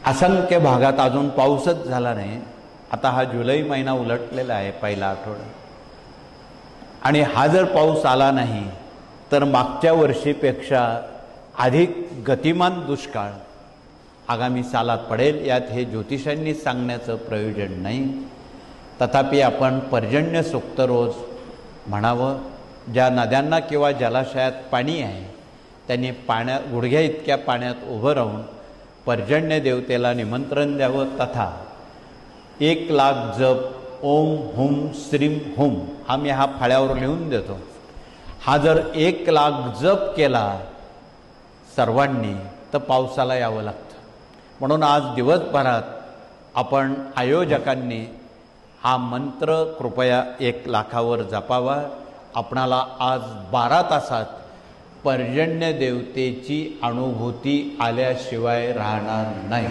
असंख्य भागात अजून पाऊसच झाला नाही। आता हा जुलै महिना उलटलेला आहे, पहिला आठवडा, आणि हा जर पाऊस आला नाही तर मागच्या वर्षीपेक्षा अधिक गतिमान दुष्काळ आगामी सालात पडेल। यात हे ज्योतिषांनी सांगण्याचं प्रयोजन नाही। तथापि आपण पर्जन्य सूक्त रोज म्हणावं। ज्या नद्यांना किंवा जलाशयात पाणी आहे त्यांनी गुडघ्या इतक्या पाण्यात उभं राहून पर्जन्य देवतेला निमंत्रण द्यावं। तथा 1,00,000 जप ओम हुम श्रीम हुम हा मी फळ्यावर लिहून देतो। हा जर 1,00,000 जप केला सर्वांनी तर पावसाला यावं लागतं। म्हणून आज दिवसभरात आपण आयोजकांनी हा मंत्र कृपया 1,00,000वर जपावा। आपणाला आज 12 तासात पर्जन्य देवतेची अनुभूती आल्याशिवाय राहणार नाही।